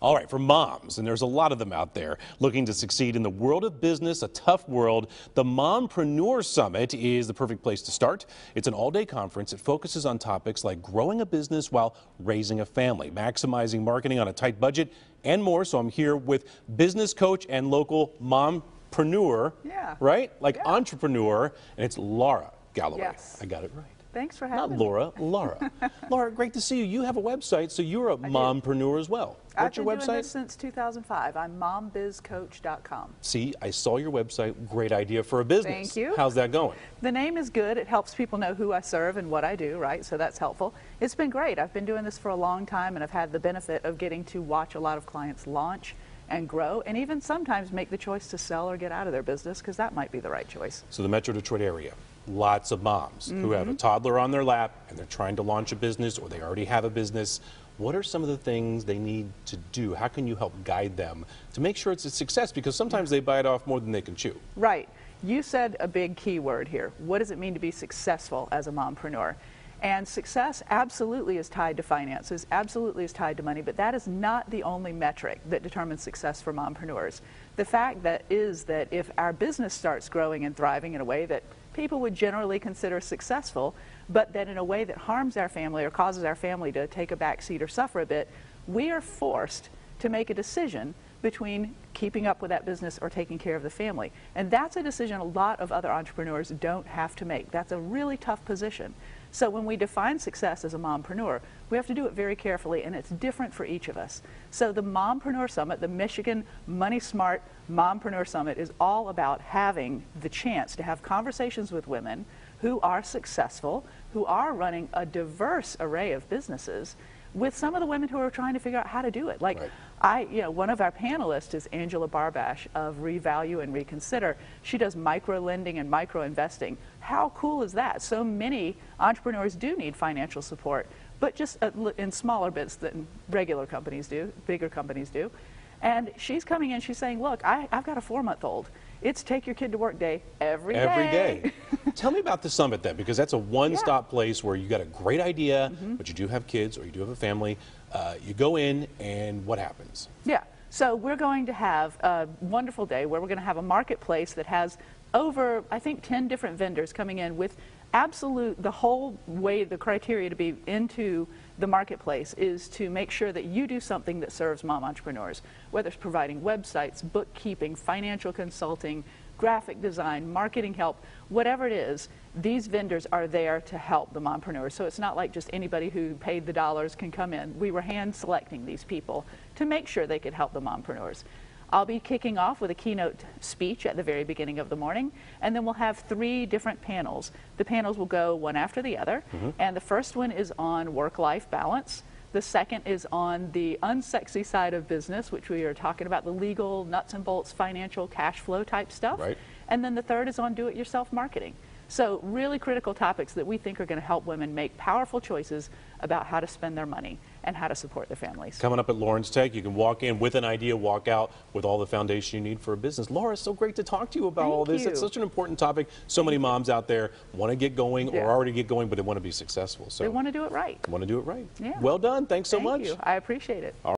All right, for moms, and there's a lot of them out there looking to succeed in the world of business, a tough world, the Mompreneur Summit is the perfect place to start. It's an all-day conference. It focuses on topics like growing a business while raising a family, maximizing marketing on a tight budget, and more. So I'm here with business coach and local mompreneur, right? Like entrepreneur, and it's Laura Galloway. Yes. I got it right. Thanks for having me. Not Laura, Laura. Laura, great to see you. You have a website, so you're a mompreneur as well. What's your website? I've been doing this since 2005. I'm mombizcoach.com. See, I saw your website. Great idea for a business. Thank you. How's that going? The name is good. It helps people know who I serve and what I do, right? So that's helpful. It's been great. I've been doing this for a long time, and I've had the benefit of getting to watch a lot of clients launch and grow, and even sometimes make the choice to sell or get out of their business, because that might be the right choice. So the Metro Detroit area, lots of moms who have a toddler on their lap and they're trying to launch a business, or they already have a business. What are some of the things they need to do? How can you help guide them to make sure it's a success? Because sometimes they bite off more than they can chew. Right. You said a big key word here. What does it mean to be successful as a mompreneur? And success absolutely is tied to finances, absolutely is tied to money, but that is not the only metric that determines success for mompreneurs. The fact that is that if our business starts growing and thriving in a way that people would generally consider successful, but that in a way that harms our family or causes our family to take a back seat or suffer a bit, we are forced to make a decision between keeping up with that business or taking care of the family. And that's a decision a lot of other entrepreneurs don't have to make. That's a really tough position. So when we define success as a mompreneur, we have to do it very carefully, and it's different for each of us. So the Mompreneur Summit, the Michigan Money Smart Mompreneur Summit, is all about having the chance to have conversations with women who are successful, who are running a diverse array of businesses, with some of the women who are trying to figure out how to do it. Like, one of our panelists is Angela Barbash of Revalue and Reconsider. She does micro lending and micro investing. How cool is that? So many entrepreneurs do need financial support, but just in smaller bits than regular companies do, bigger companies do. And she's coming in, she's saying, look, I've got a 4-month-old. It's take your kid to work day every day. Every day. Tell me about the summit then, because that's a one-stop place where you got a great idea, but you do have kids or you do have a family. You go in, and what happens? Yeah. So we're going to have a wonderful day where we're going to have a marketplace that has over, I think, 10 different vendors coming in with the whole way, the criteria to be into the marketplace is to make sure that you do something that serves mom entrepreneurs, whether it's providing websites, bookkeeping, financial consulting, graphic design, marketing help, whatever it is. These vendors are there to help the mompreneurs. So it's not like just anybody who paid the dollars can come in. We were hand selecting these people to make sure they could help the mompreneurs. I'll be kicking off with a keynote speech at the very beginning of the morning, and then we'll have 3 different panels. The panels will go one after the other, and the first one is on work-life balance. The second is on the unsexy side of business, which we are talking about the legal, nuts and bolts, financial, cash flow type stuff. And then the third is on do-it-yourself marketing. So really critical topics that we think are going to help women make powerful choices about how to spend their money and how to support their families. Coming up at Lawrence Tech, you can walk in with an idea, walk out with all the foundation you need for a business. Laura, it's so great to talk to you about all this. It's such an important topic. So many moms out there want to get going or already get going, but they want to be successful. So they want to do it right. Want to do it right. Yeah. Well done. Thanks so much. Thank you. I appreciate it.